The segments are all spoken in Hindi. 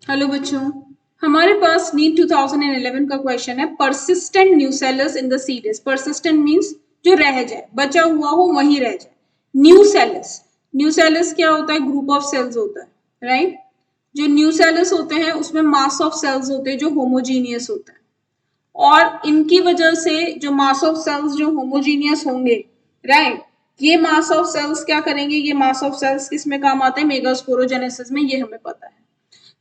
हेलो बच्चों, हमारे पास नीट 2011 का क्वेश्चन है persistent nucellus in the seed. Persistent means जो रह जाए, बचा हुआ हो वहीं रह जाए। न्यूसेलस, न्यूसेलस क्या होता है? ग्रुप ऑफ सेल्स होता है, राइट। जो न्यूसेलस होते हैं उसमें मास ऑफ सेल्स होते हैं जो होमोजीनियस होता है, और इनकी वजह से जो मास ऑफ सेल्स जो होमोजीनियस होंगे, राइट, ये मास ऑफ सेल्स क्या करेंगे? ये मास ऑफ सेल्स किस में काम आते हैं? मेगास्पोरोजेनेसिस में, ये हमें पता है।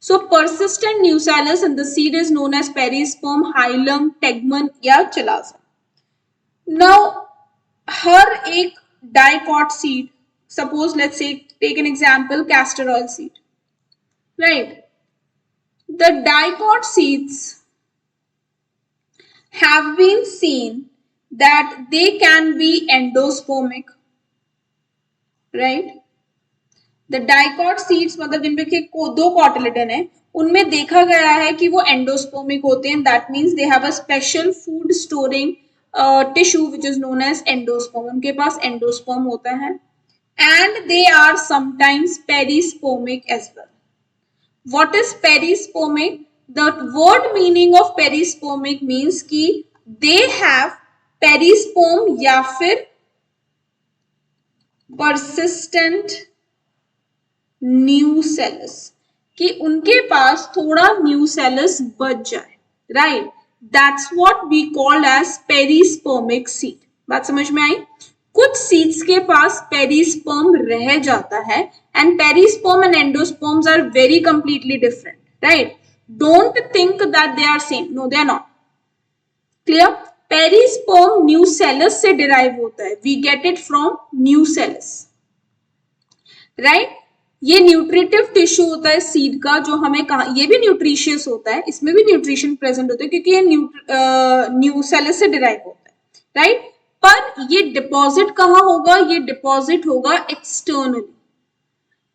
So persistent nucellus in the seed is known as perisperm, hilum, tegmen या chalaza. Now हर एक dicot seed, suppose let's say take an example castor oil seed, right? The dicot seeds have been seen that they can be endospermic, right? The dicot seeds मतलब जिनमें के दो कॉटिलेडन है, उनमें देखा गया है कि वो एंडोस्पर्मिक होते हैं। That means they have a special food storing tissue which is known as endosperm. उनके पास एंडोस्पर्म होता है and they are sometimes perispermic as well. What is perispermic? The word meaning of perispermic means कि दे हैव पेरिस्पर्म या फिर परसिस्टेंट न्यूसेलस, कि उनके पास थोड़ा न्यूसेलस बच जाए, right. That's what we called as perispermic seed. बात समझ में आई? कुछ सीड्स के पास पेरिस्पर्म रह जाता है and perisperm and endosperms are very completely different, right. Don't think that they are same, no they are not. Clear? Perisperm nucellus से डिराइव होता है, we get it from nucellus, right. ये न्यूट्रिटिव टिश्यू होता है सीड का, जो हमें कहा, ये भी न्यूट्रिशियस होता है, इसमें भी न्यूट्रिशन प्रेजेंट होता है क्योंकि ये न्यूसेलस से डिराइव होता है, राइट। पर ये डिपॉजिट कहाँ होगा? ये डिपॉजिट होगा एक्सटर्नली।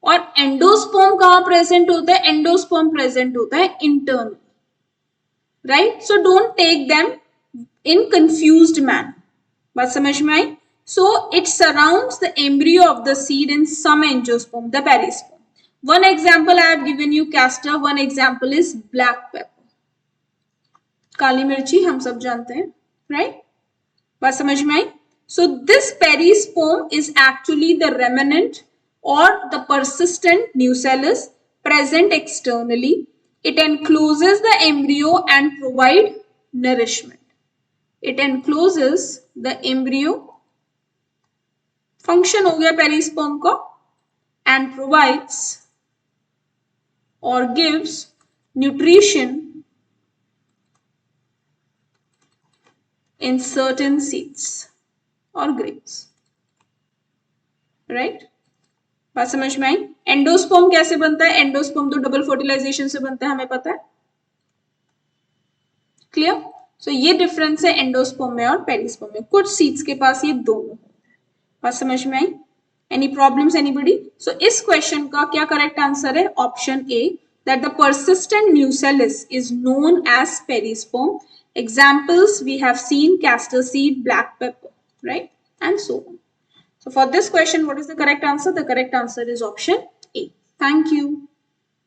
और एंडोस्पर्म कहाँ प्रेजेंट होता है? एंडोस्पर्म प्रेजेंट होता है internally, right. So don't take them in confused manner. बात समझ में आई? So it surrounds the embryo of the seed in some angiosperm, the perisperm. One example I have given you castor, one example is black pepper. काली मिर्ची हम सब जानते हैं, right? बात समझ में आई? So this perisperm is actually the remnant or the persistent nucellus present externally. It encloses the embryo and provide nourishment. It encloses the embryo, function हो गया पेरिस्पर्म का, एंड प्रोवाइड्स और gives nutrition in certain seeds और ग्रेन्स, राइट। बात समझ में आई? एंडोस्पर्म कैसे बनता है? एंडोस्पर्म तो डबल फर्टिलाइजेशन से बनता है, हमें पता है। क्लियर? सो ये डिफरेंस है एंडोस्पर्म में और पेरिस्पर्म में। कुछ सीड्स के पास ये दोनों। बात समझ में आई? Any problems anybody? सो इस क्वेश्चन का क्या करेक्ट आंसर है? Option A, that the persistent nucellus is known as perisperm. Examples we have seen castor seed, black pepper, right, and so on. So for this question, what is the correct answer? The correct answer is option A. Thank you.